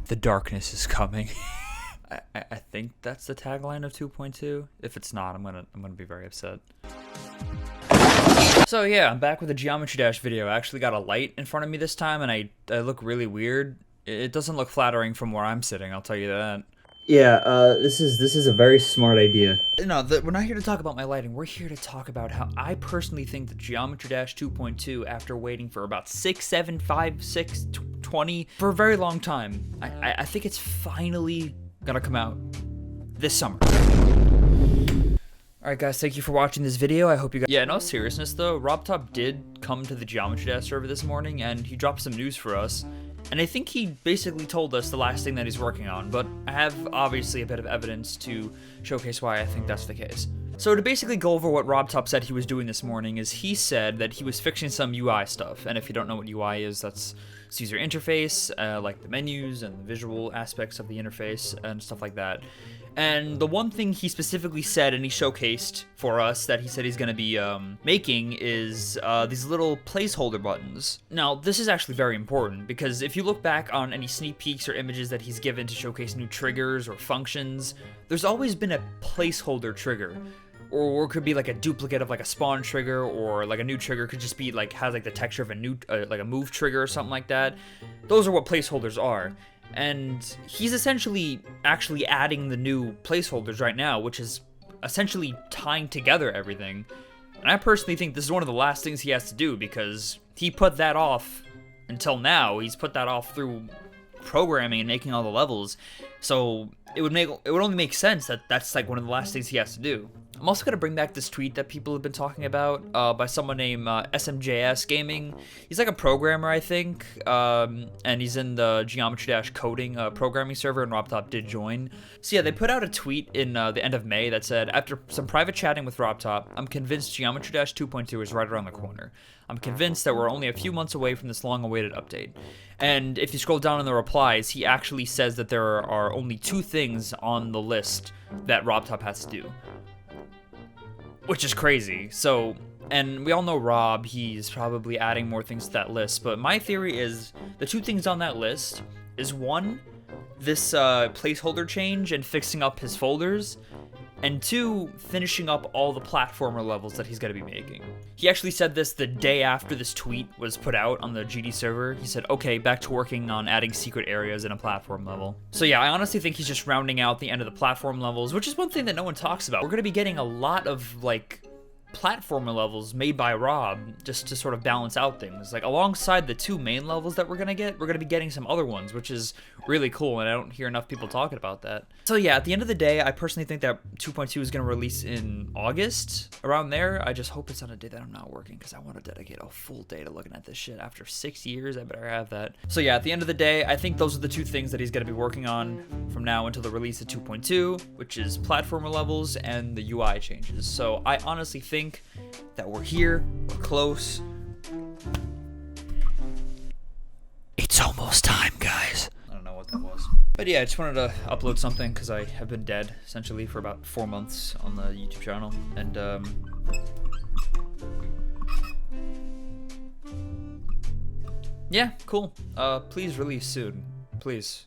The darkness is coming. I think that's the tagline of 2.2. If it's not, I'm gonna be very upset. So yeah, I'm back with a Geometry Dash video. I actually got a light in front of me this time, and I look really weird. It doesn't look flattering from where I'm sitting, I'll tell you that. Yeah, this is a very smart idea. No, we're not here to talk about my lighting. We're here to talk about how I personally think that Geometry Dash 2.2, after waiting for about 6, 7, 5, 6, 20, for a very long time, I think it's finally gonna come out this summer. Alright guys, thank you for watching this video. I hope you guys... Yeah, in all seriousness though, RobTop did come to the Geometry Dash server this morning, and he dropped some news for us. And I think he basically told us the last thing that he's working on, but I have obviously a bit of evidence to showcase why I think that's the case. So to basically go over what RobTop said he was doing this morning is he said that he was fixing some UI stuff, and if you don't know what UI is, that's user interface, like the menus and the visual aspects of the interface and stuff like that. And the one thing he specifically said and he showcased for us that he said he's going to be making is these little placeholder buttons. Now, this is actually very important because if you look back on any sneak peeks or images that he's given to showcase new triggers or functions, there's always been a placeholder trigger. Or it could be like a duplicate of like a spawn trigger, or like a new trigger could just be like, has like the texture of a new, like a move trigger or something like that. Those are what placeholders are. And he's essentially actually adding the new placeholders right now, which is essentially tying together everything. And I personally think this is one of the last things he has to do, because he put that off until now. He's put that off through programming and making all the levels. So it would only make sense that that's like one of the last things he has to do. I'm also gonna bring back this tweet that people have been talking about by someone named SMJS Gaming. He's like a programmer, I think, and he's in the Geometry Dash coding programming server, and RobTop did join. So yeah, they put out a tweet in the end of May that said, after some private chatting with RobTop, I'm convinced Geometry Dash 2.2 is right around the corner. I'm convinced that we're only a few months away from this long-awaited update. And if you scroll down in the replies, he actually says that there are only 2 things on the list that RobTop has to do, which is crazy. So, and we all know Rob, he's probably adding more things to that list, but my theory is the 2 things on that list is 1, this placeholder change and fixing up his folders, and 2, finishing up all the platformer levels that he's going to be making. He actually said this the day after this tweet was put out on the GD server. He said, okay, back to working on adding secret areas in a platform level. So yeah, I honestly think he's just rounding out the end of the platform levels, which is one thing that no one talks about. We're going to be getting a lot of, like, platformer levels made by Rob just to sort of balance out things. Like, alongside the 2 main levels that we're gonna be getting some other ones, which is really cool, and I don't hear enough people talking about that. So yeah, at the end of the day, I personally think that 2.2 is gonna release in August, around there. I just hope it's on a day that I'm not working, because I want to dedicate a full day to looking at this shit. After 6 years, I better have that. So yeah, at the end of the day, I think those are the 2 things that he's gonna be working on from now until the release of 2.2, which is platformer levels and the UI changes. So I honestly think that we're here, we're close. It's almost time, guys. I don't know what that was. But yeah, I just wanted to upload something because I have been dead, essentially, for about 4 months on the YouTube channel. And, yeah, cool. Please release soon. Please.